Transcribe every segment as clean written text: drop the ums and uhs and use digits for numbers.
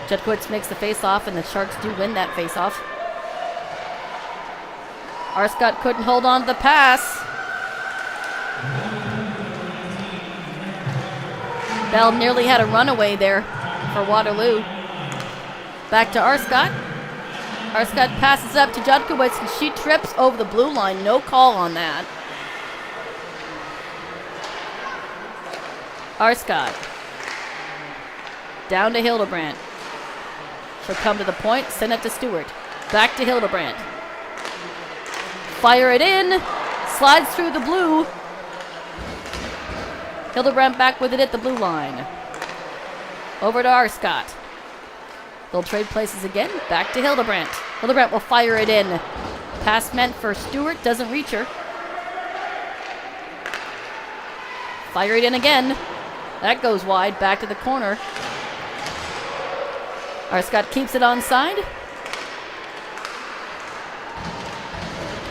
Jutkowicz makes the face-off, and the Sharks do win that face-off. Arscott couldn't hold on to the pass. Bell nearly had a runaway there for Waterloo. Back to Arscott. Arscott passes up to Jutkowicz, and she trips over the blue line. No call on that. Arscott. Down to Hildebrandt. She'll come to the point, send it to Stewart. Back to Hildebrandt. Fire it in. Slides through the blue. Hildebrandt back with it at the blue line. Over to Arscott. They'll trade places again. Back to Hildebrandt. Hildebrandt will fire it in. Pass meant for Stewart. Doesn't reach her. Fire it in again. That goes wide. Back to the corner. Arscott keeps it onside.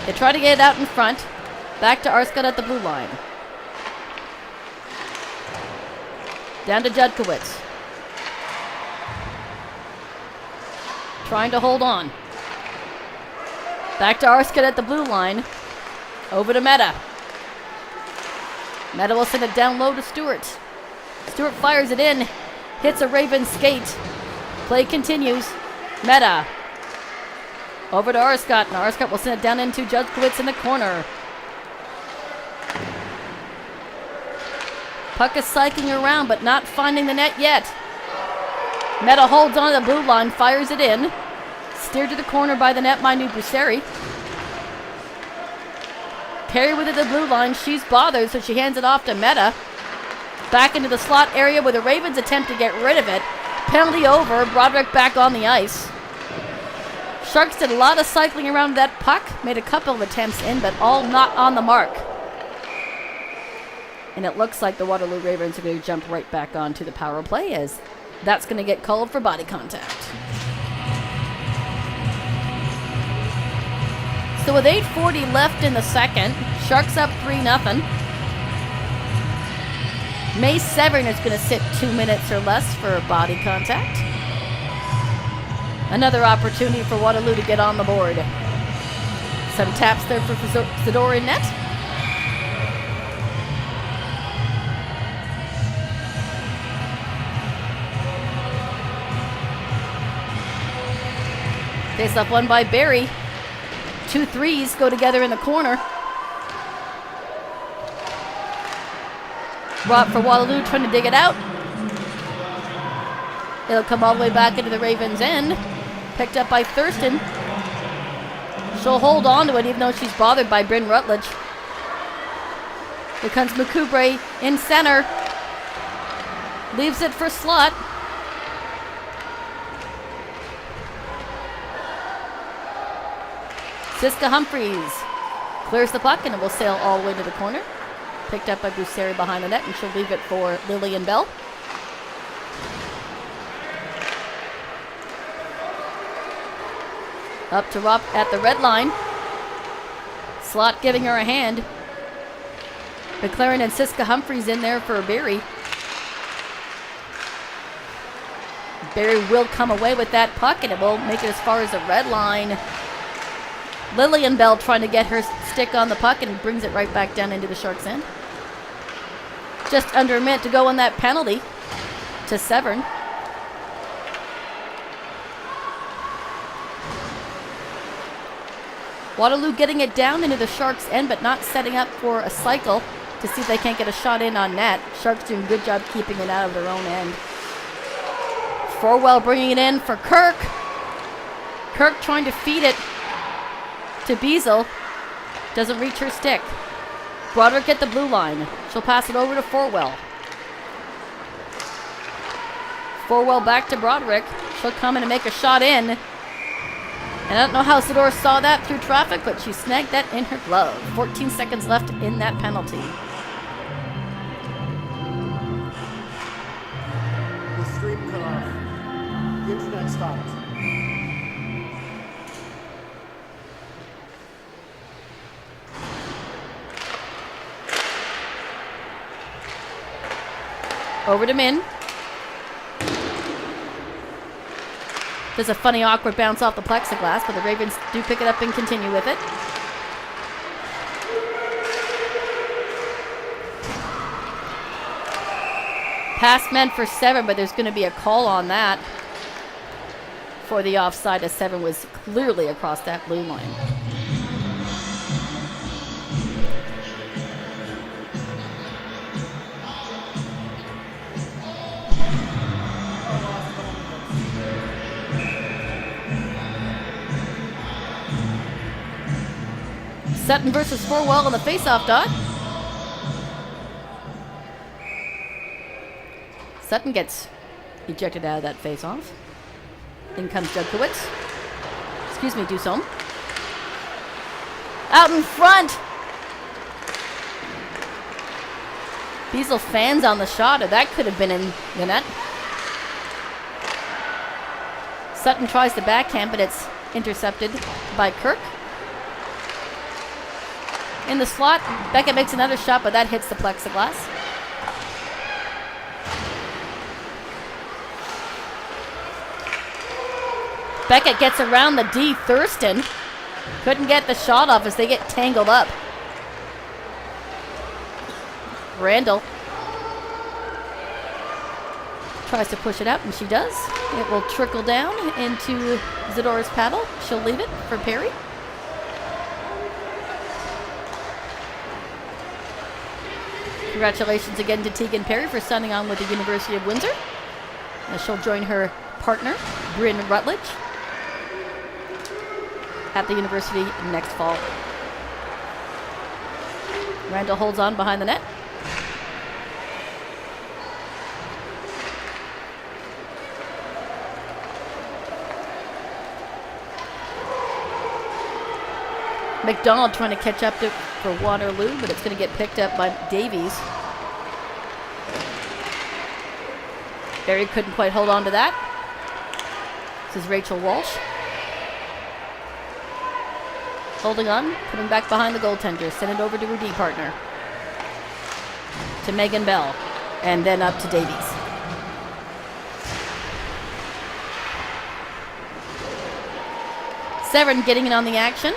They try to get it out in front. Back to Arscott at the blue line. Down to Jutkowicz. Trying to hold on. Back to Arscott at the blue line. Over to Meta. Meta will send it down low to Stewart. Stewart fires it in. Hits a Raven skate. Play continues. Meta. Over to Arscott, and Arscott will send it down into Jutkowicz in the corner. Puck is cycling around, but not finding the net yet. Meta holds on to the blue line, fires it in. Steered to the corner by the netminder Busseri. Perry with it at the blue line. She's bothered, so she hands it off to Meta. Back into the slot area where the Ravens attempt to get rid of it. Penalty over. Broderick back on the ice. Sharks did a lot of cycling around that puck. Made a couple of attempts in, but all not on the mark. And it looks like the Waterloo Ravens are going to jump right back onto the power play, as that's going to get called for body contact. So with 8:40 left in the second, Sharks up 3-0. May Severn is going to sit 2 minutes or less for body contact. Another opportunity for Waterloo to get on the board. Some taps there for Zador in net. Face off won by Barrie. 2 threes go together in the corner. Rob for Waterloo trying to dig it out. It'll come all the way back into the Ravens' end. Picked up by Thurston. She'll hold on to it even though she's bothered by Bryn Rutledge. Here comes McCoubre in center. Leaves it for slot. Siska Humphreys clears the puck and it will sail all the way to the corner. Picked up by Busseri behind the net, and she'll leave it for Lillian Bell. Up to Rob at the red line. Slot giving her a hand. McLaren and Siska Humphreys in there for Barrie. Barrie will come away with that puck, and it will make it as far as the red line. Lillian Bell trying to get her stick on the puck and brings it right back down into the Sharks' end. Just under a minute to go on that penalty to Severn. Waterloo getting it down into the Sharks' end, but not setting up for a cycle to see if they can't get a shot in on net. Sharks doing a good job keeping it out of their own end. Forwell bringing it in for Kirk. Kirk trying to feed it to Beazle. Doesn't reach her stick. Broderick at the blue line. She'll pass it over to Forwell. Forwell back to Broderick. She'll come in and make a shot in. And I don't know how Zador saw that through traffic, but she snagged that in her glove. 14 seconds left in that penalty. The stream cut off. The internet stopped. Over to Min. There's a funny, awkward bounce off the plexiglass, but the Ravens do pick it up and continue with it. Pass meant for Severn, but there's going to be a call on that for the offside, as Severn was clearly across that blue line. Sutton versus Forwell on the face-off dot. Sutton gets ejected out of that face-off. In comes Judkowitz. Excuse me, Dusson. Out in front! Beazle fans on the shot, or that could have been in the net. Sutton tries the backhand, but it's intercepted by Kirk. In the slot, Beckett makes another shot, but that hits the plexiglass. Beckett gets around the D. Thurston. Couldn't get the shot off as they get tangled up. Randall tries to push it out, and she does. It will trickle down into Zadora's paddle. She'll leave it for Perry. Congratulations again to Tegan Perry for signing on with the University of Windsor. She'll join her partner, Bryn Rutledge, at the university next fall. Randall holds on behind the net. McDonald trying to catch up to for Waterloo, but it's going to get picked up by Davies. Barrie couldn't quite hold on to that. This is Rachel Walsh. Holding on, putting back behind the goaltender. Send it over to her D partner. To Megan Bell. And then up to Davies. Severn getting in on the action.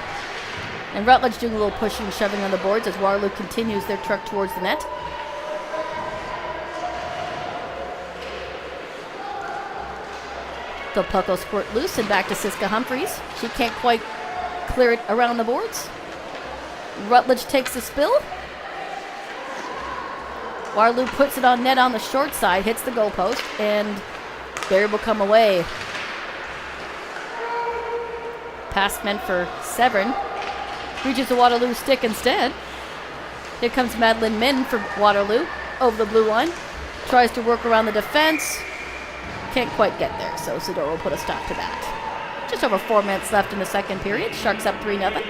And Rutledge doing a little pushing and shoving on the boards as Waterloo continues their truck towards the net. The puck will squirt loose and back to Siska Humphreys. She can't quite clear it around the boards. Rutledge takes the spill. Waterloo puts it on net on the short side, hits the goalpost, and Barrie will come away. Pass meant for Severn. Reaches the Waterloo stick instead. Here comes Madeline Min for Waterloo over the blue line. Tries to work around the defense. Can't quite get there, so Zadora will put a stop to that. Just over 4 minutes left in the second period. Sharks up 3-0.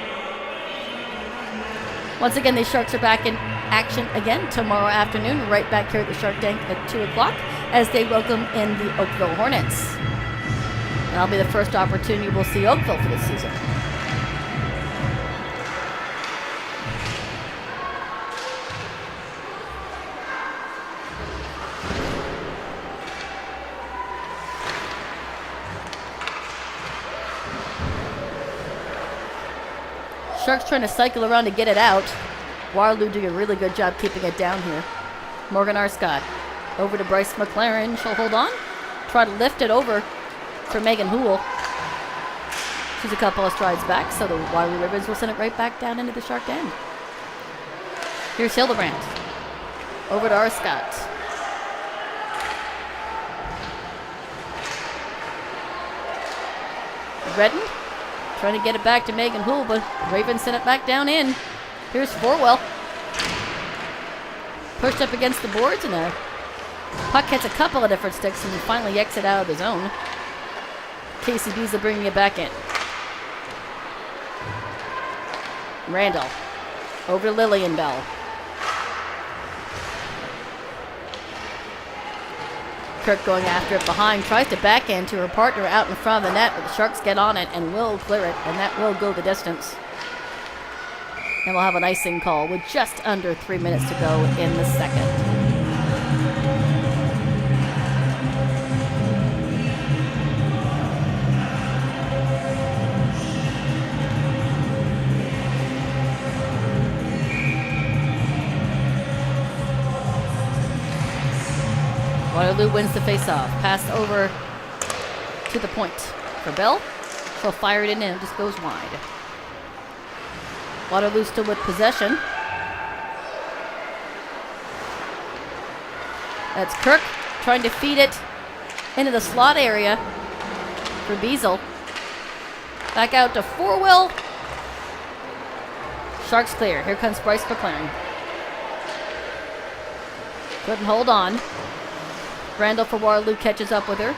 Once again, the Sharks are back in action again tomorrow afternoon, right back here at the Shark Tank at 2 o'clock as they welcome in the Oakville Hornets. And that'll be the first opportunity we'll see Oakville for this season. Sharks trying to cycle around to get it out. Waterloo doing a really good job keeping it down here. Morgan Arscott over to Bryce McLaren. She'll hold on. Try to lift it over for Megan Houle. She's a couple of strides back, so the Waterloo Ravens will send it right back down into the Shark end. Here's Hildebrand. Over to Arscott. Redden. Trying to get it back to Megan Houle, but Ravens sent it back down in. Here's Forwell. Pushed up against the boards, and a puck hits a couple of different sticks and finally yanks it out of the zone. Casey Beasley bringing it back in. Randall. Over to Lillian Bell. Kirk going after it behind, tries to backhand to her partner out in front of the net, but the Sharks get on it and will clear it, and that will go the distance. And we'll have an icing call with just under 3 minutes to go in the second. Waterloo wins the face-off. Pass over to the point for Bell. She'll fire it in and it just goes wide. Waterloo still with possession. That's Kirk trying to feed it into the slot area for Beazle. Back out to Forwell. Sharks clear. Here comes Bryce McLaren. Couldn't hold on. Randall for Waterloo catches up with her.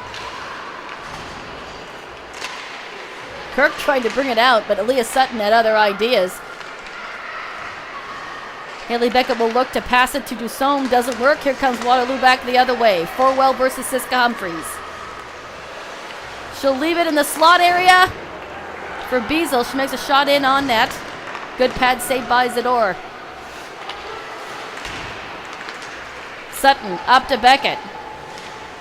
Kirk trying to bring it out, but Aaliyah Sutton had other ideas. Haley Beckett will look to pass it to Dusome. Doesn't work. Here comes Waterloo back the other way. Forwell versus Siska Humphreys. She'll leave it in the slot area for Beazle. She makes a shot in on net. Good pad save by Zador. Sutton up to Beckett.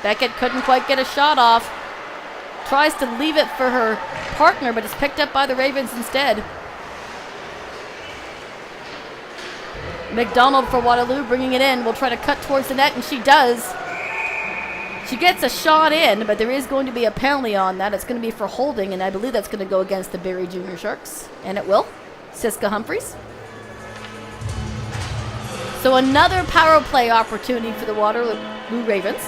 Beckett couldn't quite get a shot off. Tries to leave it for her partner, but it's picked up by the Ravens instead. McDonald for Waterloo, bringing it in. Will try to cut towards the net, and she does. She gets a shot in, but there is going to be a penalty on that. It's going to be for holding, and I believe that's going to go against the Barrie Junior Sharks. And it will. Siska Humphreys. So another power play opportunity for the Waterloo Ravens.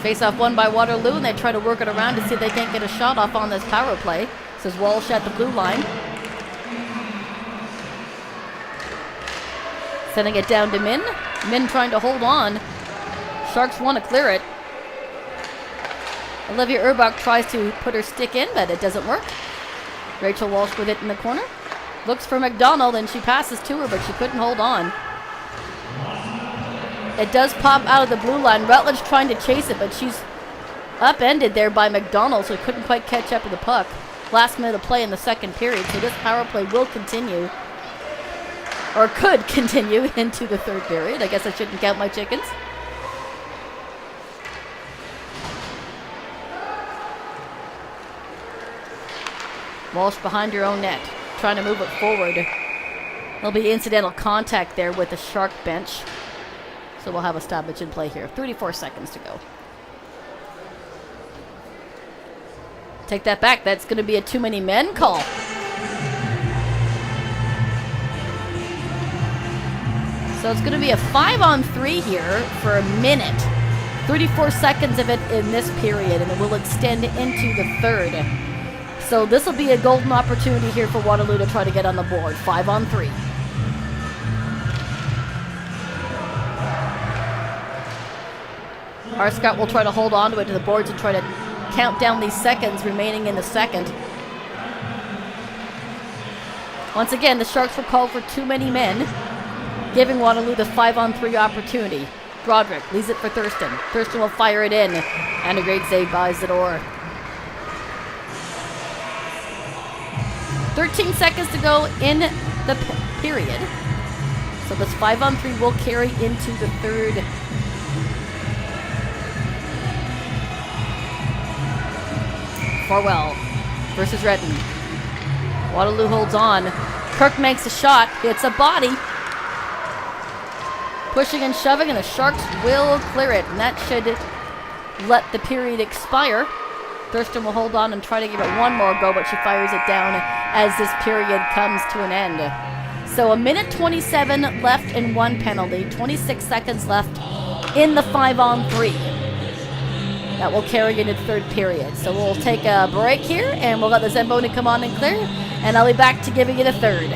Face-off won by Waterloo, and they try to work it around to see if they can't get a shot off on this power play. This is Walsh at the blue line. Sending it down to Min. Min trying to hold on. Sharks want to clear it. Olivia Urbach tries to put her stick in, but it doesn't work. Rachel Walsh with it in the corner. Looks for McDonald, and she passes to her, but she couldn't hold on. It does pop out of the blue line. Rutledge trying to chase it, but she's upended there by McDonald, so couldn't quite catch up to the puck. Last minute of play in the second period, so this power play will continue, or could continue into the third period. I guess I shouldn't count my chickens. Walsh behind her own net, trying to move it forward. There'll be incidental contact there with the Shark bench. So we'll have a stoppage in play here. 34 seconds to go. Take that back. That's going to be a too many men call. So it's going to be a 5-on-3 here for a minute. 34 seconds of it in this period, and it will extend into the third. So this will be a golden opportunity here for Waterloo to try to get on the board. 5-on-3. Scott will try to hold on to it to the boards and try to count down these seconds remaining in the second. Once again, the Sharks will call for too many men, giving Waterloo the 5-on-3 opportunity. Broderick leaves it for Thurston. Thurston will fire it in, and a great save by Zador. 13 seconds to go in the period. So this 5-on-3 will carry into the third. Farwell versus Redden. Waterloo holds on. Kirk makes a shot. It's a body. Pushing and shoving, and the Sharks will clear it. And that should let the period expire. Thurston will hold on and try to give it one more go, but she fires it down as this period comes to an end. So 1:27 left and one penalty. 26 seconds left in the 5-on-3. That will carry into the third period. So we'll take a break here, and we'll let the Zamboni come on and clear, and I'll be back to giving you the third.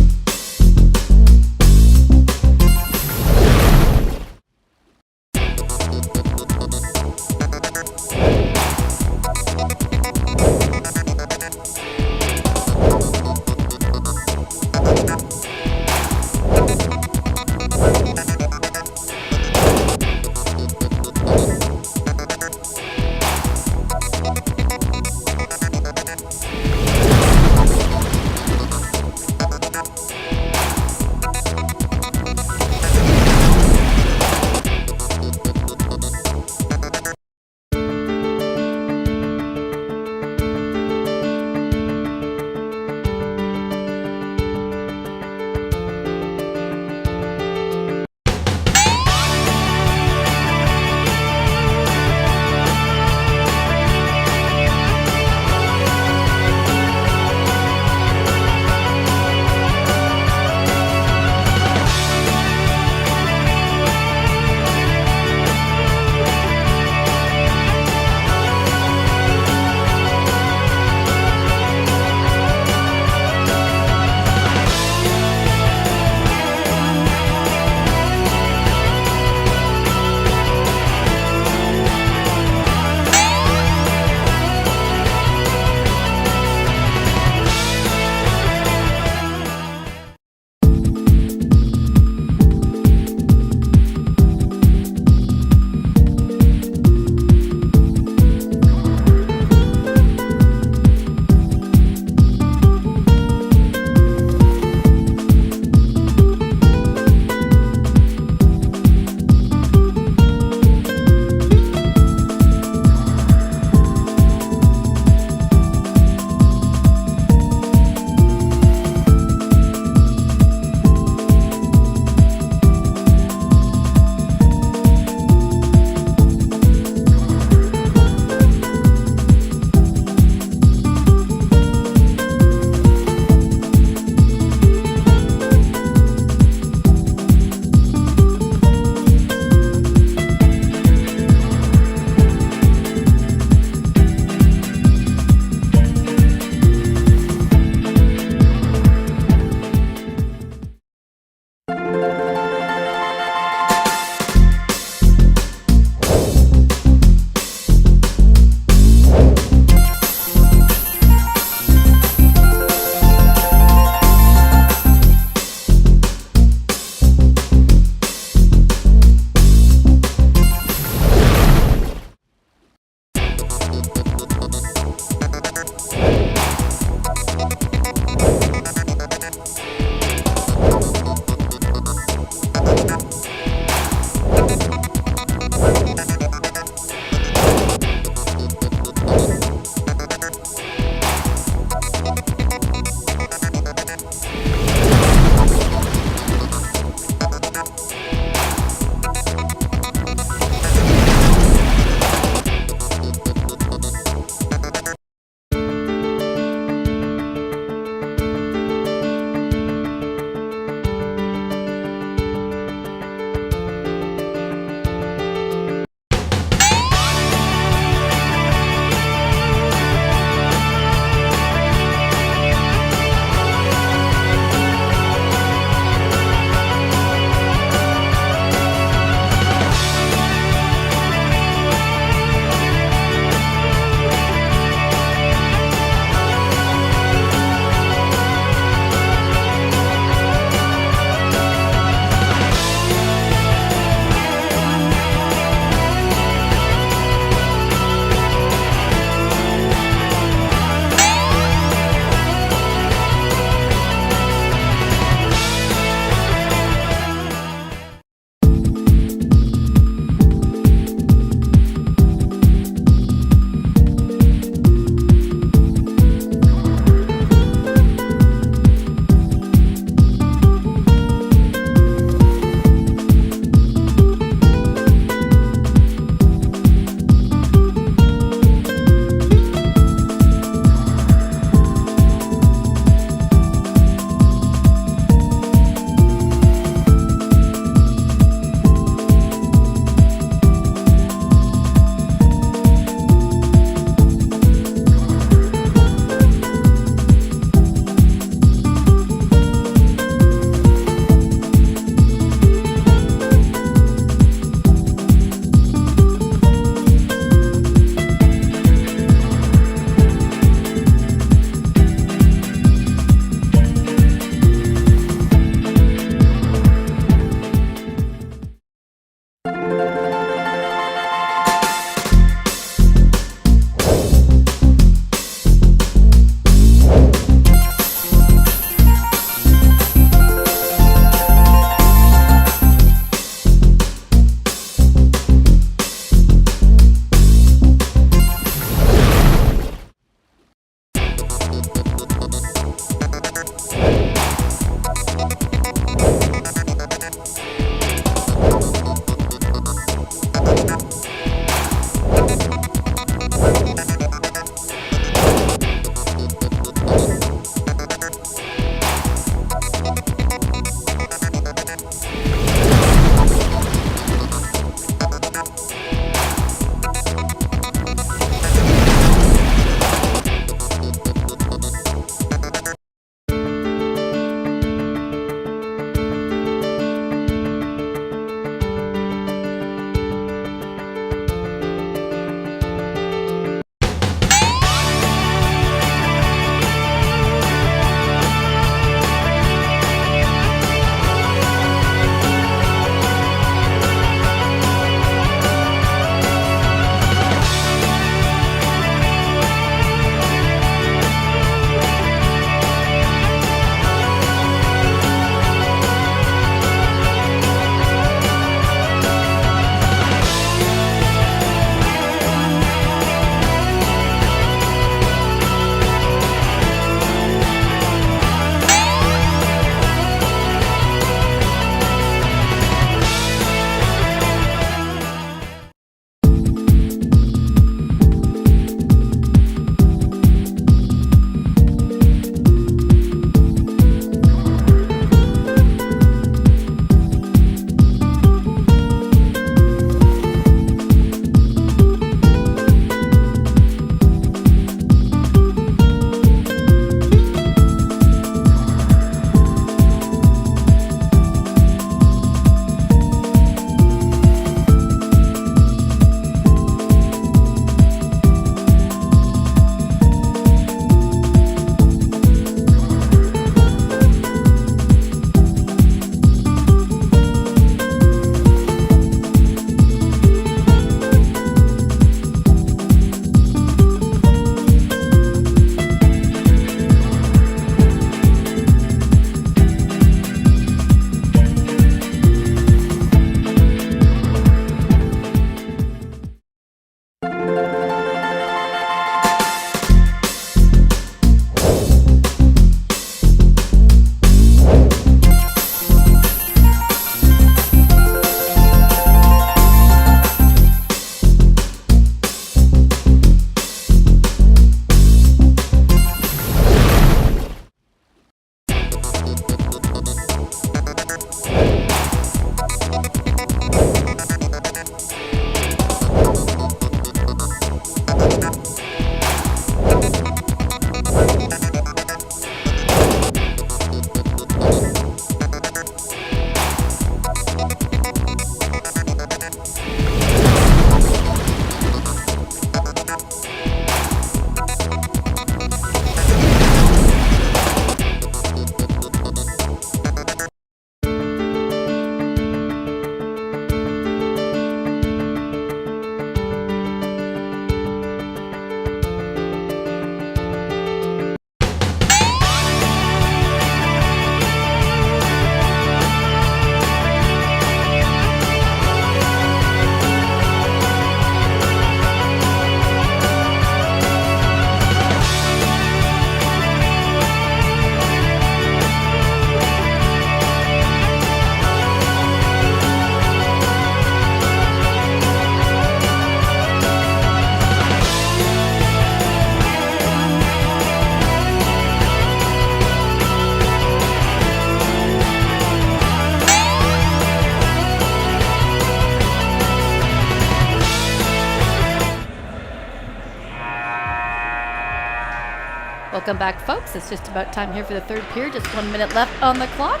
Welcome back, folks. It's just about time here for the third period. Just 1 minute left on the clock.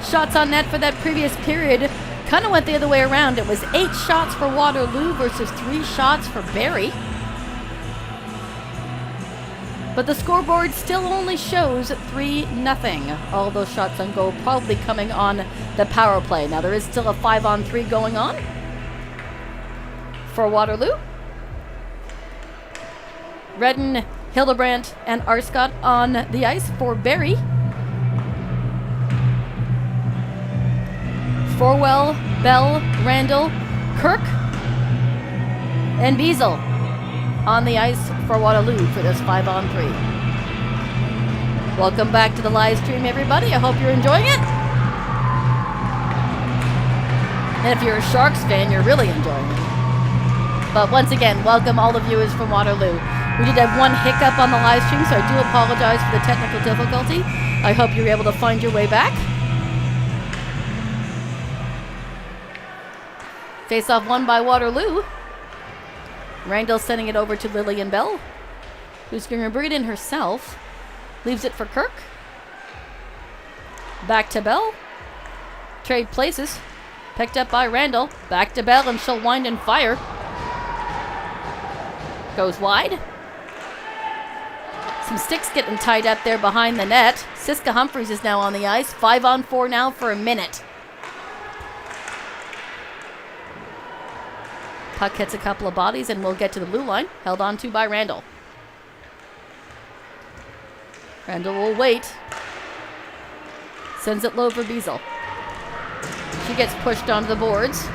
Shots on net for that previous period kind of went the other way around. It was 8 shots for Waterloo versus 3 shots for Barrie. But the scoreboard still only shows 3-0. All those shots on goal probably coming on the power play. Now there is still a 5-on-3 going on for Waterloo. Redden, Hildebrandt, and Arscott on the ice for Barrie. Forwell, Bell, Randall, Kirk, and Beazle on the ice for Waterloo for this 5-on-3. Welcome back to the live stream, everybody. I hope you're enjoying it. And if you're a Sharks fan, you're really enjoying it. But once again, welcome all the viewers from Waterloo. We did have one hiccup on the live stream, so I do apologize for the technical difficulty. I hope you're able to find your way back. Face-off won by Waterloo. Randall sending it over to Lillian Bell, who's going to bring it in herself. Leaves it for Kirk. Back to Bell. Trade places. Picked up by Randall. Back to Bell, and she'll wind and fire. Goes wide. Some sticks getting tied up there behind the net. Siska Humphreys is now on the ice. 5-on-4 now for a minute. Puck hits a couple of bodies and we'll get to the blue line. Held on to by Randall. Randall will wait. Sends it low for Beazle. She gets pushed onto the boards.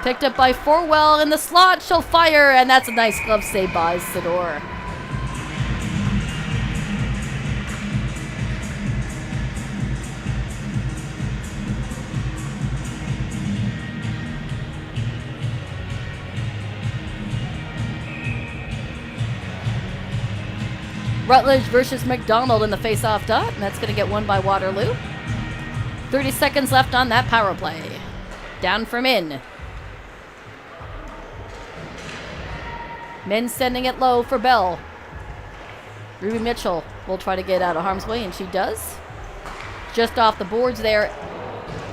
Picked up by Forwell in the slot. She'll fire, and that's a nice glove save by Sador. Rutledge versus McDonald in the face-off dot, and that's going to get won by Waterloo. 30 seconds left on that power play. Down for Min. Min sending it low for Bell. Ruby Mitchell will try to get out of harm's way, and she does. Just off the boards there.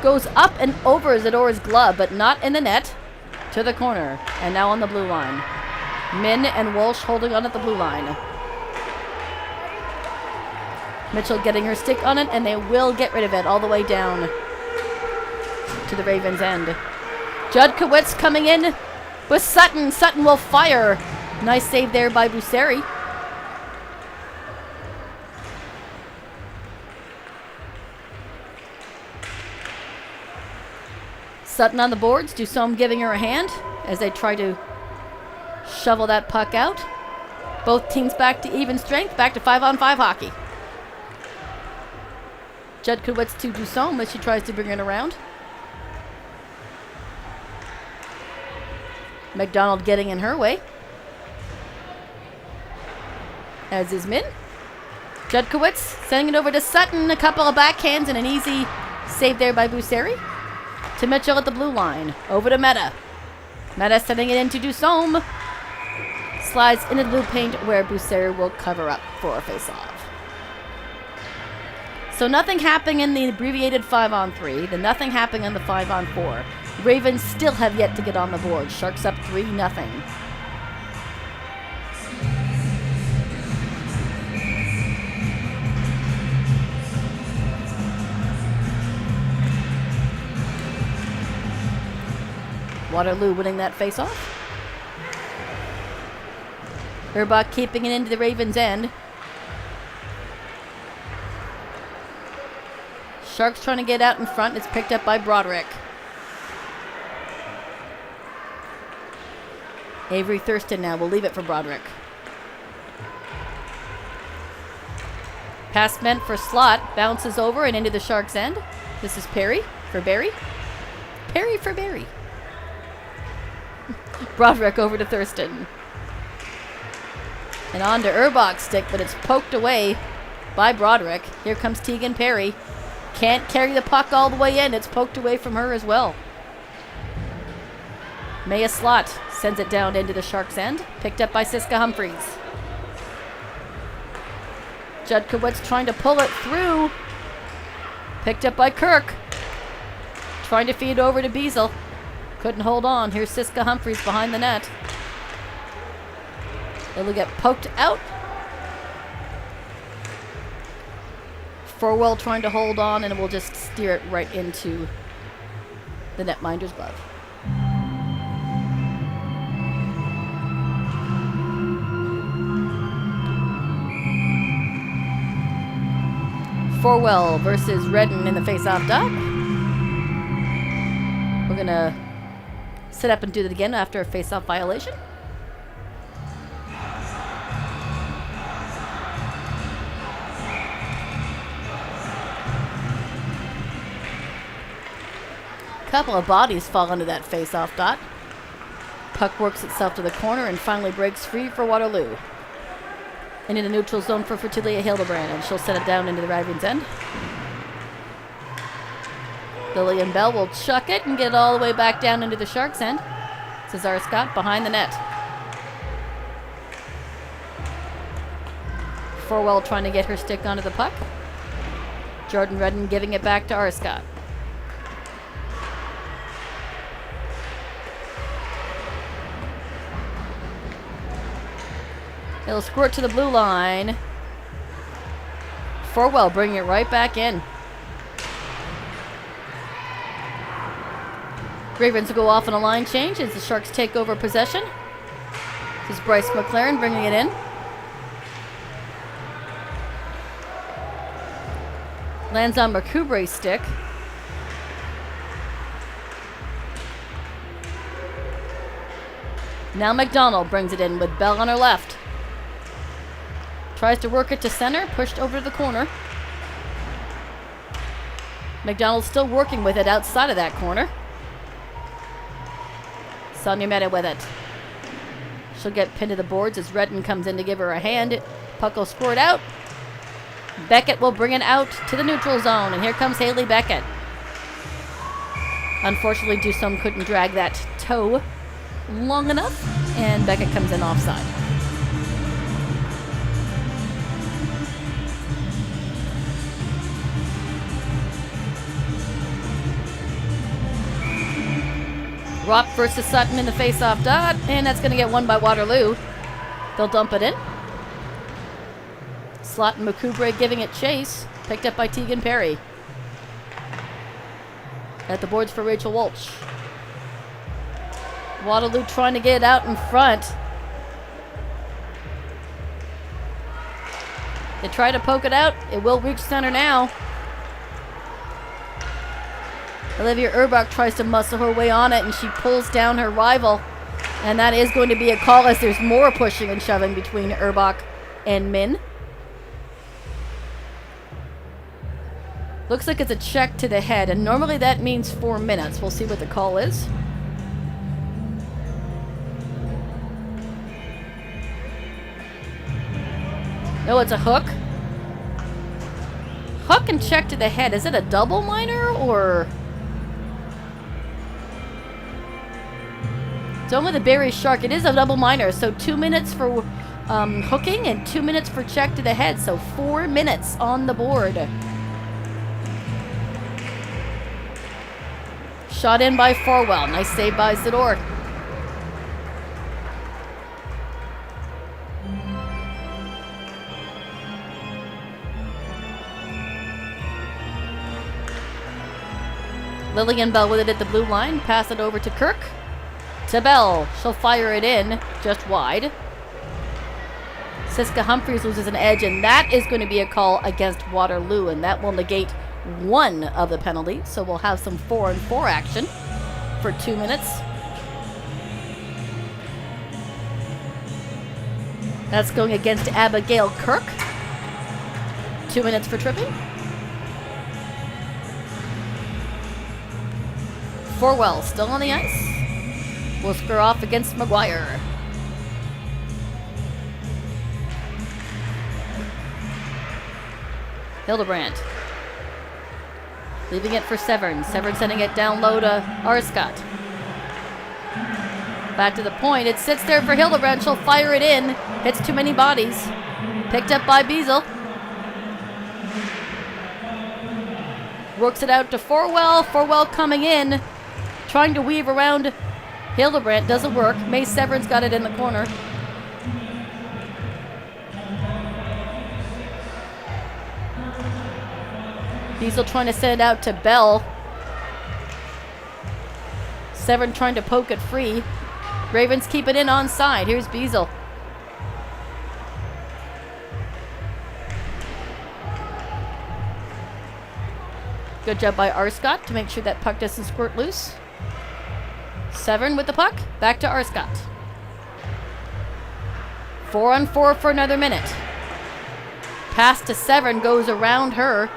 Goes up and over Zador's glove, but not in the net. To the corner, and now on the blue line. Min and Walsh holding on at the blue line. Mitchell getting her stick on it, and they will get rid of it all the way down to the Ravens' end. Judkowitz coming in with Sutton. Sutton will fire. Nice save there by Busseri. Sutton on the boards. Dusome giving her a hand as they try to shovel that puck out. Both teams back to even strength, back to 5-on-5 hockey. Judkowitz to Dusome as she tries to bring it around. McDonald getting in her way. As is Min. Judkowitz sending it over to Sutton. A couple of backhands and an easy save there by Busseri. To Mitchell at the blue line. Over to Meta. Meta sending it into Dusome. Slides into the blue paint where Busseri will cover up for a face-off. So nothing happening in the abbreviated 5-on-3. The nothing happening on the 5-on-4. Ravens still have yet to get on the board. Sharks up 3-0. Waterloo winning that face-off. Urbach keeping it into the Ravens' end. Sharks trying to get out in front. It's picked up by Broderick. Avery Thurston now will leave it for Broderick. Pass meant for Slot. Bounces over and into the Sharks' end. This is Perry for Barrie. Perry for Barrie. Broderick over to Thurston. And on to Urbach's stick, but it's poked away by Broderick. Here comes Tegan Perry. Can't carry the puck all the way in. It's poked away from her as well. Maya Slot sends it down into the Sharks' end. Picked up by Siska Humphreys. Judkowicz trying to pull it through. Picked up by Kirk. Trying to feed over to Beazle. Couldn't hold on. Here's Siska Humphries behind the net. It'll get poked out. Forwell trying to hold on, and it will just steer it right into the netminder's glove. Forwell versus Redden in the face-off dot. We're going to sit up and do that again after a face-off violation. Couple of bodies fall into that face-off dot. Puck works itself to the corner and finally breaks free for Waterloo. And in the neutral zone for Fertilia Hildebrand, and she'll set it down into the Ravens' end. Lillian Bell will chuck it and get it all the way back down into the Sharks' end. Cesar Scott behind the net. Forwell trying to get her stick onto the puck. Jordan Redden giving it back to Arscott. It'll squirt to the blue line. Forwell bringing it right back in. Ravens will go off on a line change as the Sharks take over possession. This is Bryce McLaren bringing it in. Lands on Mercubre's stick. Now McDonald brings it in with Bell on her left. Tries to work it to center, pushed over to the corner. McDonald's still working with it outside of that corner. Sonia Meta with it. She'll get pinned to the boards as Redden comes in to give her a hand. Puck will squirt out. Beckett will bring it out to the neutral zone, and here comes Haley Beckett. Unfortunately, Dusome couldn't drag that toe long enough, and Beckett comes in offside. Rock versus Sutton in the face-off dot, and that's going to get won by Waterloo. They'll dump it in. Slot and McCubre giving it chase. Picked up by Tegan Perry. At the boards for Rachel Walsh. Waterloo trying to get it out in front. They try to poke it out. It will reach center now. Olivia Urbach tries to muscle her way on it, and she pulls down her rival. And that is going to be a call as there's more pushing and shoving between Urbach and Min. Looks like it's a check to the head, and normally that means 4 minutes. We'll see what the call is. Oh, it's a hook. Hook and check to the head. Is it a double minor or... It's only the Barrie Shark. It is a double minor, so 2 minutes for hooking and 2 minutes for check to the head. So 4 minutes on the board. Shot in by Forwell. Nice save by Zador. Lillian Bell with it at the blue line. Pass it over to Kirk. To Bell. She'll fire it in just wide. Siska Humphries loses an edge, and that is going to be a call against Waterloo, and that will negate 1 of the penalties. So we'll have some 4-on-4 action for 2 minutes. That's going against Abigail Kirk. 2 minutes for tripping. Forwell still on the ice. Will square off against McGuire. Hildebrand. Leaving it for Severn. Severn sending it down low to Arscott. Back to the point. It sits there for Hildebrand. She'll fire it in. Hits too many bodies. Picked up by Beazle. Works it out to Forwell. Forwell coming in. Trying to weave around Hildebrandt. Doesn't work. May Severin's got it in the corner. Diesel trying to send it out to Bell. Severin trying to poke it free. Ravens keep it in onside. Here's Beazle. Good job by Arscott to make sure that puck doesn't squirt loose. Severin with the puck. Back to Arscott. 4-on-4 for another minute. Pass to Severin goes around her.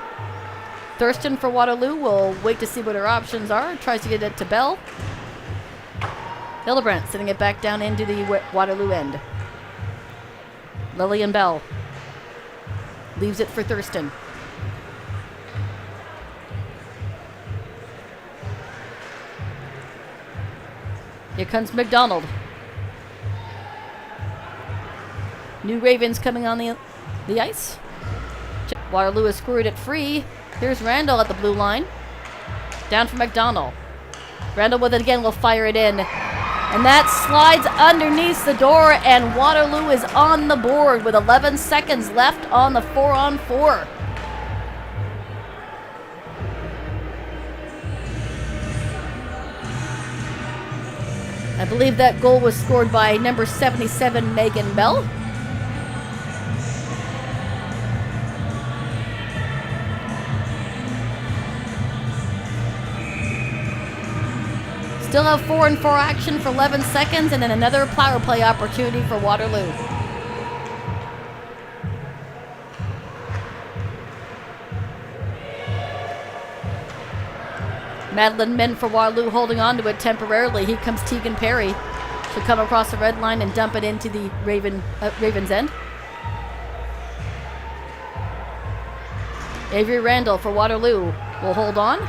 Thurston for Waterloo will wait to see what her options are. Tries to get it to Bell. Hildebrandt sending it back down into the Waterloo end. Lillian Bell leaves it for Thurston. Here comes McDonald. New Ravens coming on the ice. Waterloo has scored it free. Here's Randall at the blue line. Down for McDonald. Randall with it again will fire it in. And that slides underneath the door, and Waterloo is on the board with 11 seconds left on the 4-on-4. I believe that goal was scored by number 77, Megan Bell. Still have 4-on-4 action for 11 seconds, and then another power play opportunity for Waterloo. Madeline Min for Waterloo holding on to it temporarily. Here comes Tegan Perry. She'll come across the red line and dump it into the Ravens end. Avery Randall for Waterloo will hold on.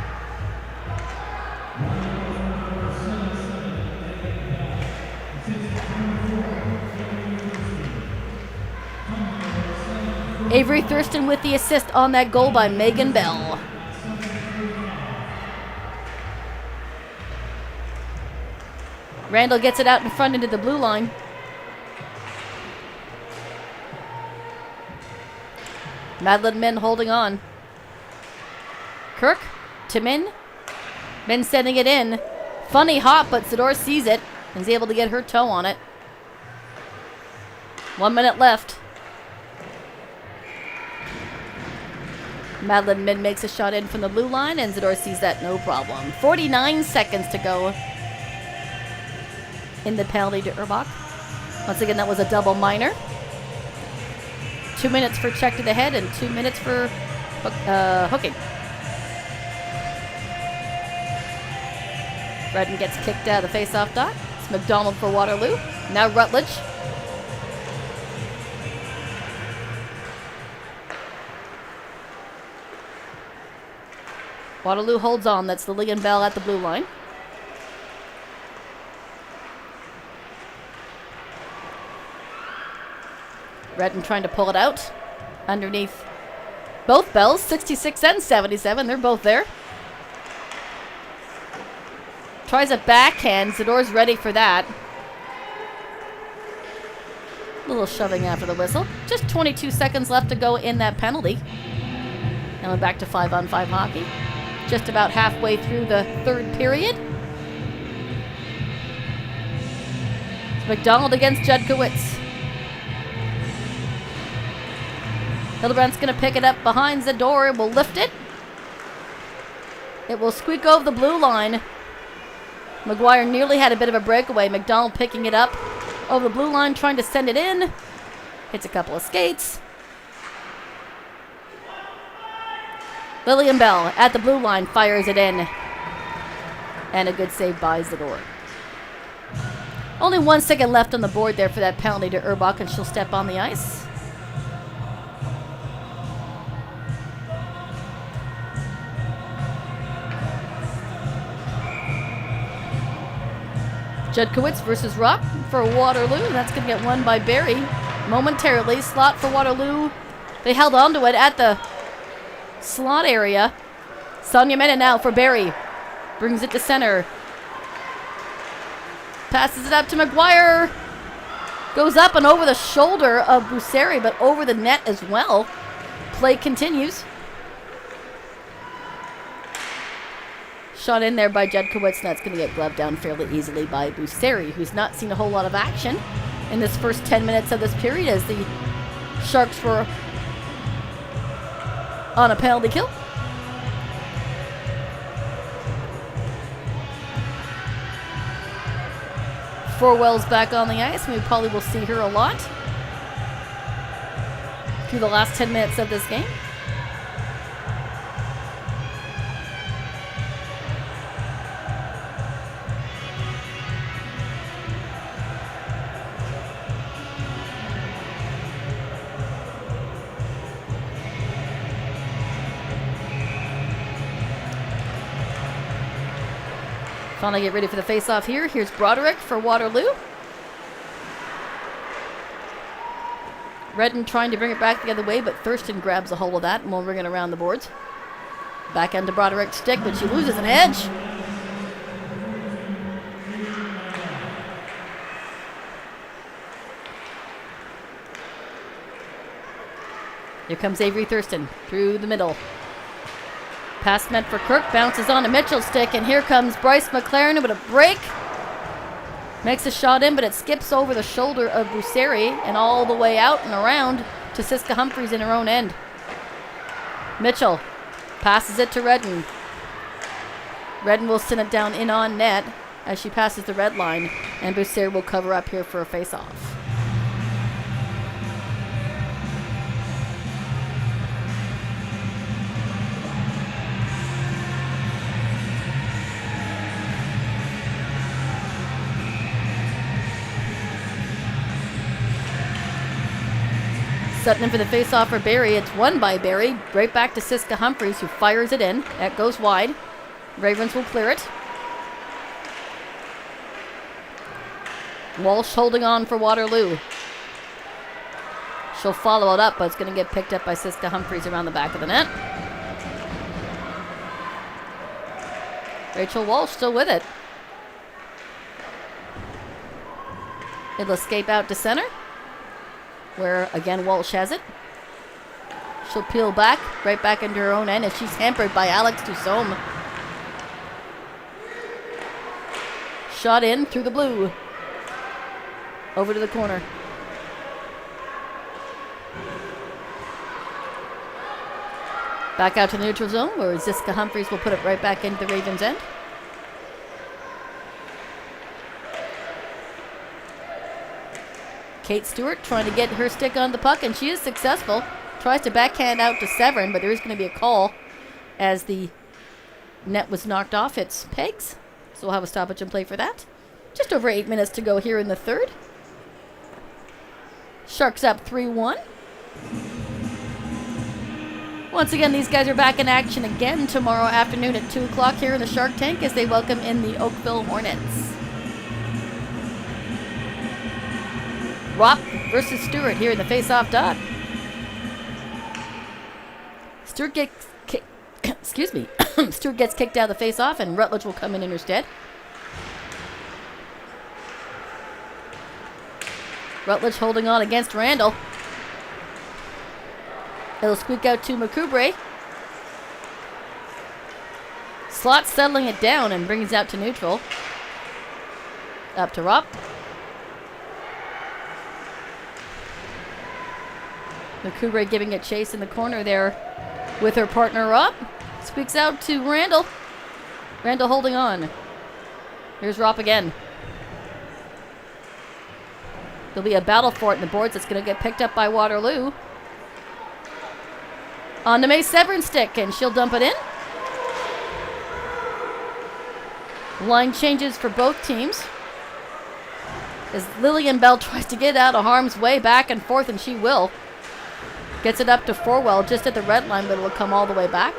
Avery Thurston with the assist on that goal by Megan Bell. Randall gets it out in front into the blue line. Madeline Min holding on. Kirk to Min. Min sending it in. Funny hop, but Zador sees it and is able to get her toe on it. 1 minute left. Madeline Min makes a shot in from the blue line, and Zador sees that no problem. 49 seconds to go in the penalty to Urbach. Once again, that was a double minor. 2 minutes for check to the head and 2 minutes for hooking. Redden gets kicked out of the face-off dot. It's McDonald for Waterloo. Now Rutledge. Waterloo holds on. That's Lillian Bell at the blue line. Redden trying to pull it out underneath both Bells, 66 and 77. They're both there. Tries a backhand. Zador's ready for that. A little shoving after the whistle. Just 22 seconds left to go in that penalty. Now we're back to 5-on-5 hockey. Just about halfway through the third period. It's McDonald against Judkowitz. Hildebrandt's going to pick it up behind the door. It will lift it. It will squeak over the blue line. McGuire nearly had a bit of a breakaway. McDonald picking it up over the blue line, trying to send it in. Hits a couple of skates. Lillian Bell at the blue line fires it in. And a good save by Zador. Only 1 second left on the board there for that penalty to Urbach, and she'll step on the ice. Judkowitz versus Rock for Waterloo. That's going to get won by Barrie momentarily. Slot for Waterloo. They held on to it at the slot area. Sonia Mena now for Barrie. Brings it to center. Passes it up to McGuire. Goes up and over the shoulder of Busseri, but over the net as well. Play continues. Shot in there by Jedkowitz, and that's going to get gloved down fairly easily by Busseri, who's not seen a whole lot of action in this first 10 minutes of this period as the Sharks were on a penalty kill. Forwell's back on the ice, and we probably will see her a lot through the last 10 minutes of this game. Finally get ready for the face-off here. Here's Broderick for Waterloo. Redden trying to bring it back the other way, but Thurston grabs a hold of that and will ring it around the boards. Back into Broderick's stick, but she loses an edge. Here comes Avery Thurston through the middle. Pass meant for Kirk, bounces on a Mitchell's stick, and here comes Bryce McLaren with a break. Makes a shot in, but it skips over the shoulder of Busseri and all the way out and around to Siska Humphreys in her own end. Mitchell passes it to Redden. Redden will send it down in on net as she passes the red line, and Busseri will cover up here for a face-off. Setting in for the face-off for Barrie. It's won by Barrie. Right back to Siska Humphreys, who fires it in. That goes wide. Ravens will clear it. Walsh holding on for Waterloo. She'll follow it up, but it's going to get picked up by Siska Humphreys around the back of the net. Rachel Walsh still with it. It'll escape out to center, where again Walsh has it. She'll peel back, right back into her own end as she's hampered by Alex Dusome. Shot in through the blue. Over to the corner. Back out to the neutral zone where Siska Humphreys will put it right back into the Ravens' end. Kate Stewart trying to get her stick on the puck, and she is successful. Tries to backhand out to Severin, but there is going to be a call as the net was knocked off its pegs. So we'll have a stoppage and play for that. Just over 8 minutes to go here in the third. Sharks up 3-1. Once again, these guys are back in action again tomorrow afternoon at 2 o'clock here in the Shark Tank as they welcome in the Oakville Hornets. Ropp versus Stewart here in the face-off dot. Stewart gets Stewart gets kicked out of the face-off, and Rutledge will come in her stead. Rutledge holding on against Randall. It'll squeak out to McCoubre. Slot settling it down and brings it out to neutral. Up to Ropp. McCoubre giving it chase in the corner there with her partner Ropp. Squeaks out to Randall. Randall holding on. Here's Ropp again. There'll be a battle for it in the boards that's going to get picked up by Waterloo. On to May Severin's stick, and she'll dump it in. Line changes for both teams as Lillian Bell tries to get out of harm's way back and forth, and she will. Gets it up to Forwell just at the red line, but it will come all the way back.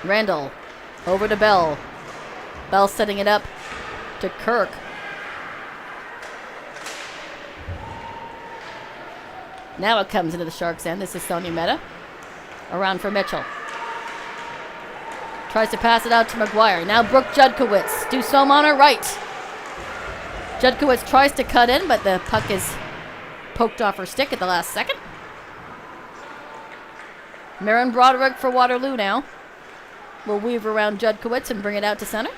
Randall over to Bell. Bell setting it up to Kirk. Now it comes into the Sharks' end. This is Sonia Meta. Around for Mitchell. Tries to pass it out to McGuire. Now Brooke Judkowitz. Dusome on her right. Judkowitz tries to cut in, but the puck is poked off her stick at the last second. Marin Broderick for Waterloo now. Will weave around Judkowitz and bring it out to center.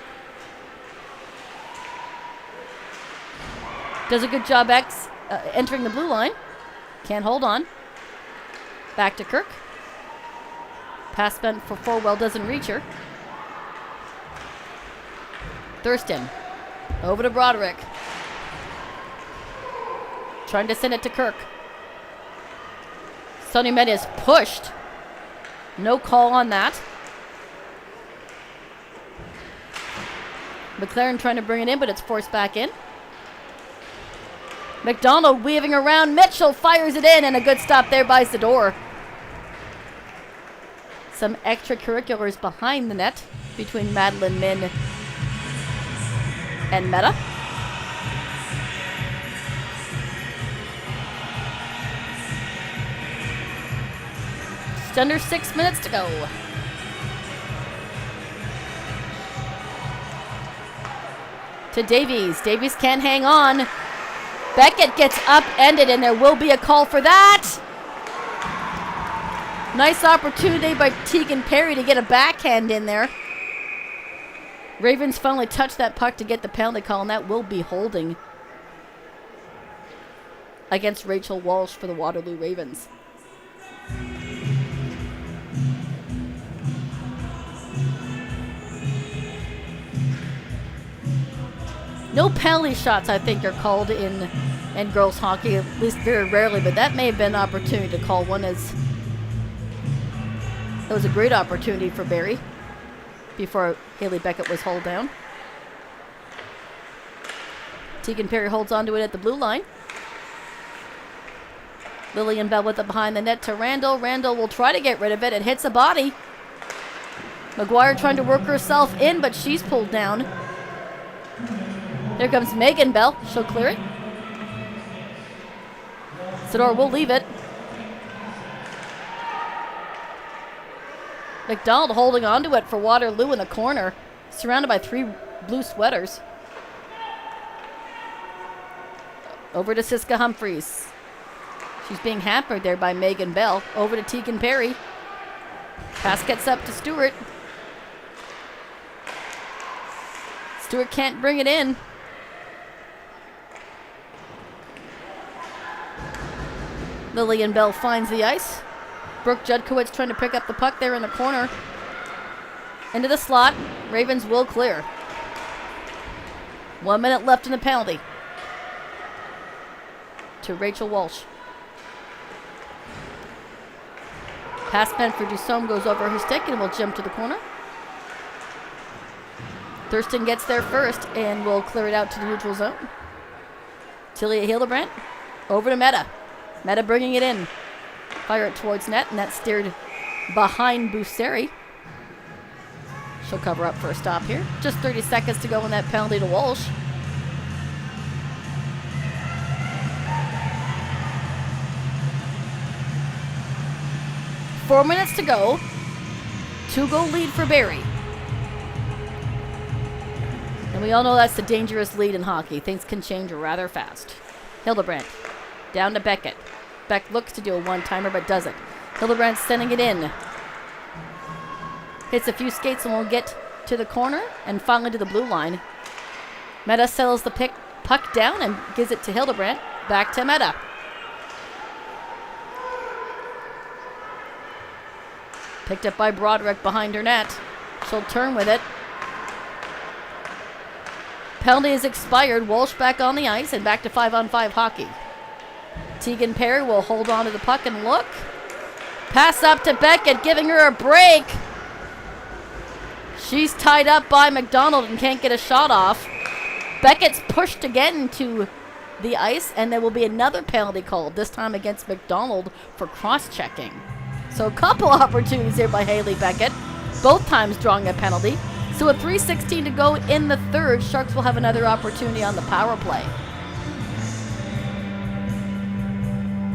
Does a good job entering the blue line. Can't hold on. Back to Kirk. Pass spent for Forwell, doesn't reach her. Thurston. Over to Broderick. Trying to send it to Kirk. Sonny Med is pushed. No call on that. McLaren trying to bring it in, but it's forced back in. McDonald weaving around. Mitchell fires it in, and a good stop there by Zador. Some extracurriculars behind the net between Madeline Min and Meta. Just under 6 minutes to go. To Davies. Davies can't hang on. Beckett gets upended, and there will be a call for that. Nice opportunity by Tegan Perry to get a backhand in there. Ravens finally touched that puck to get the penalty call, and that will be holding against Rachel Walsh for the Waterloo Ravens. No penalty shots, I think, are called in girls hockey, at least very rarely, but that may have been an opportunity to call one, as it was a great opportunity for Barrie before Haley Beckett was hauled down. Tegan Perry holds onto it at the blue line. Lillian Bell with it behind the net to Randall. Randall will try to get rid of it. It hits a body. McGuire trying to work herself in, but she's pulled down. Here comes Megan Bell. She'll clear it. Sador will leave it. McDonald holding onto it for Waterloo in the corner, surrounded by 3 blue sweaters. Over to Siska Humphreys. She's being hampered there by Megan Bell. Over to Tegan Perry. Pass gets up to Stewart. Stewart can't bring it in. Lillian Bell finds the ice. Brooke Judkowitz trying to pick up the puck there in the corner. Into the slot. Ravens will clear. 1 minute left in the penalty. To Rachel Walsh. Pass meant for Dusome goes over her stick and will jump to the corner. Thurston gets there first and will clear it out to the neutral zone. Tilia Hildebrandt over to Meta. Meta bringing it in. Fire it towards net, and that's steered behind Busseri. She'll cover up for a stop here. Just 30 seconds to go in that penalty to Walsh. Four minutes to go. 2-goal lead for Barrie. And we all know that's the dangerous lead in hockey. Things can change rather fast. Hildebrandt down to Beckett. Beck looks to do a one-timer, but doesn't. Hildebrandt sending it in. Hits a few skates and will get to the corner and finally to the blue line. Meta settles the puck down and gives it to Hildebrandt. Back to Meta. Picked up by Broderick behind her net. She'll turn with it. Penalty is expired. Walsh back on the ice and back to 5-on-5 hockey. Tegan Perry will hold on to the puck and look. Pass up to Beckett, giving her a break. She's tied up by McDonald and can't get a shot off. Beckett's pushed again to the ice, and there will be another penalty called, this time against McDonald for cross-checking. So a couple opportunities here by Haley Beckett, both times drawing a penalty. So with 3:16 to go in the third, Sharks will have another opportunity on the power play.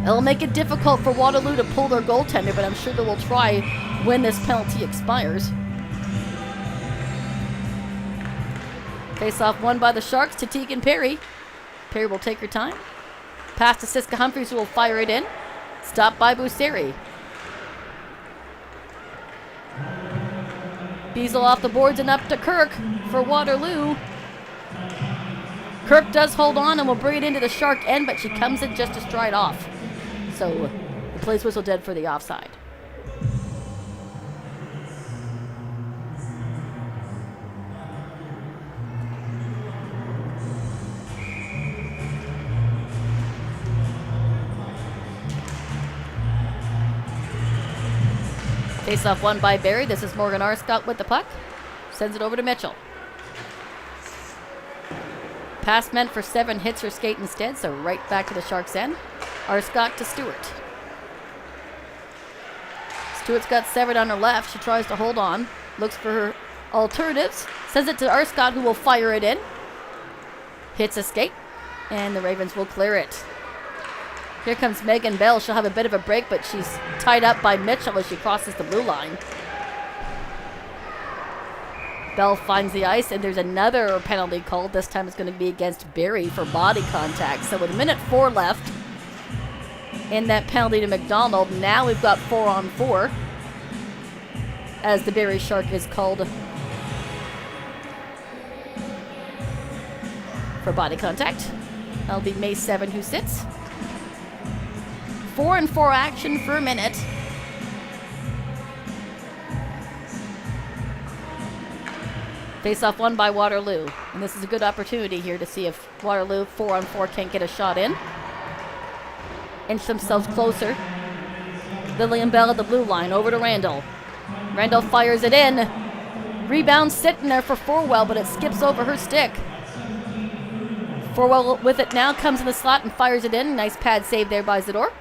It'll make it difficult for Waterloo to pull their goaltender, but I'm sure they will try when this penalty expires. Face-off won by the Sharks to Tegan Perry. Perry will take her time. Pass to Siska Humphries, who will fire it in. Stopped by Buseri. Beazle off the boards and up to Kirk for Waterloo. Kirk does hold on and will bring it into the Shark end, but she comes in just to stride off. So the play's whistle dead for the offside. Face-off won by Barrie. This is Morgan Arscott with the puck. Sends it over to Mitchell. Pass meant for Seven, hits her skate instead, so right back to the Sharks' end. Arscott to Stewart. Stewart's got Seven on her left. She tries to hold on. Looks for her alternatives. Sends it to Arscott, who will fire it in. Hits a skate, and the Ravens will clear it. Here comes Megan Bell. She'll have a bit of a break, but she's tied up by Mitchell as she crosses the blue line. Bell finds the ice, and there's another penalty called. This time it's going to be against Barrie for body contact. So with 1:04 left in that penalty to McDonald, now we've got 4-on-4 as the Barrie Shark is called for body contact. That'll be May 7 who sits. 4-on-4 action for a minute. Face-off won by Waterloo. And this is a good opportunity here to see if Waterloo 4-on-4 can't get a shot in. Inch themselves closer. Lillian Bell at the blue line, over to Randall. Randall fires it in. Rebound sitting there for Forwell, but it skips over her stick. Forwell with it now, comes in the slot and fires it in. Nice pad save there by Zador.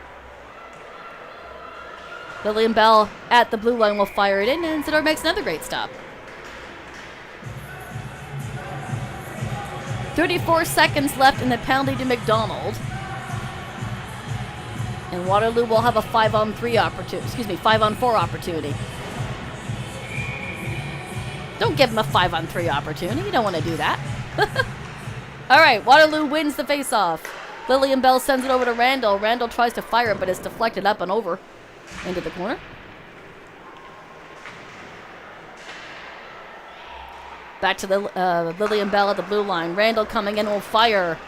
Lillian Bell at the blue line will fire it in, and Zador makes another great stop. 34 seconds left in the penalty to McDonald. And Waterloo will have a 5-on-4 opportunity. Don't give them a 5-on-3 opportunity. You don't want to do that. All right, Waterloo wins the face-off. Lillian Bell sends it over to Randall. Randall tries to fire it, but it's deflected up and over into the corner. Back to the Lillian Bell at the blue line. Randall coming in will fire.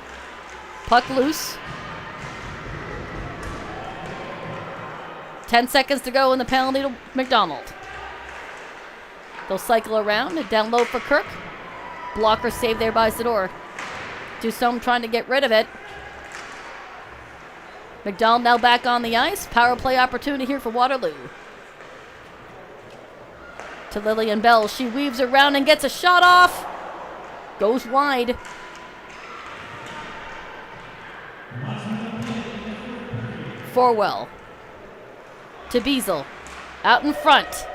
Puck loose. 10 seconds to go in the penalty to McDonald. They'll cycle around and down low for Kirk. Blocker save there by Zador. Dusome trying to get rid of it. McDonald now back on the ice. Power play opportunity here for Waterloo. To Lillian Bell. She weaves around and gets a shot off. Goes wide. Forwell. To Beazle. Out in front.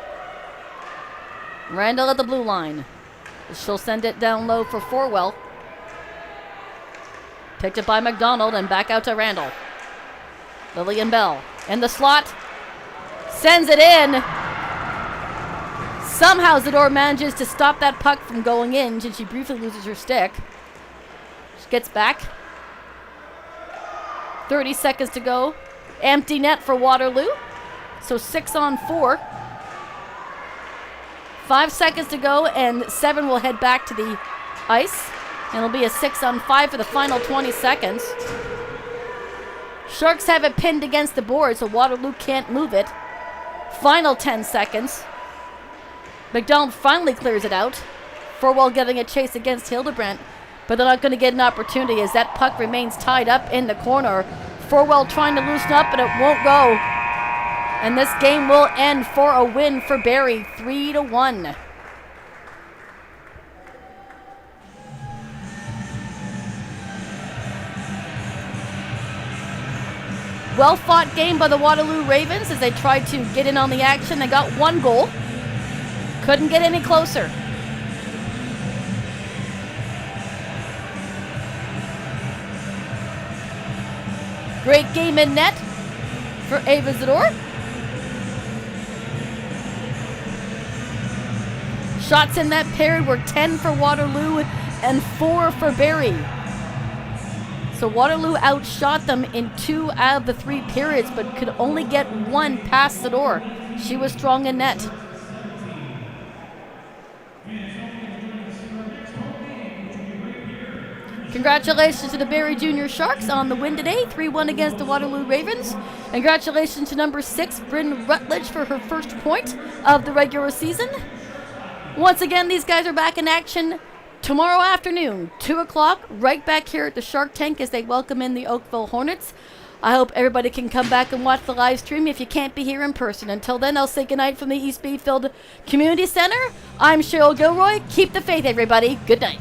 Randall at the blue line. She'll send it down low for Forwell. Picked up by McDonald and back out to Randall. Lillian Bell in the slot. Sends it in. Somehow Zador manages to stop that puck from going in, and she briefly loses her stick. She gets back. 30 seconds to go. Empty net for Waterloo. So 6-on-4. 5 seconds to go, and Seven will head back to the ice. And it'll be a 6-on-5 for the final 20 seconds. Sharks have it pinned against the board, so Waterloo can't move it. Final 10 seconds. McDonald finally clears it out. Forwell getting a chase against Hildebrandt, but they're not going to get an opportunity as that puck remains tied up in the corner. Forwell trying to loosen up, but it won't go. And this game will end for a win for Barrie, 3-1. Well-fought game by the Waterloo Ravens as they tried to get in on the action. They got one goal. Couldn't get any closer. Great game in net. for Ava Zador. Shots in that period were 10 for Waterloo and 4 for Barrie. So Waterloo outshot them in 2 out of the 3 periods, but could only get 1 past Zador. She was strong in net. Congratulations to the Barrie Junior Sharks on the win today, 3-1 against the Waterloo Ravens. Congratulations to number 6, Bryn Rutledge, for her first point of the regular season. Once again, these guys are back in action tomorrow afternoon, 2 o'clock, right back here at the Shark Tank as they welcome in the Oakville Hornets. I hope everybody can come back and watch the live stream if you can't be here in person. Until then, I'll say goodnight from the East Bayfield Community Center. I'm Cheryl Gilroy. Keep the faith, everybody. Good night.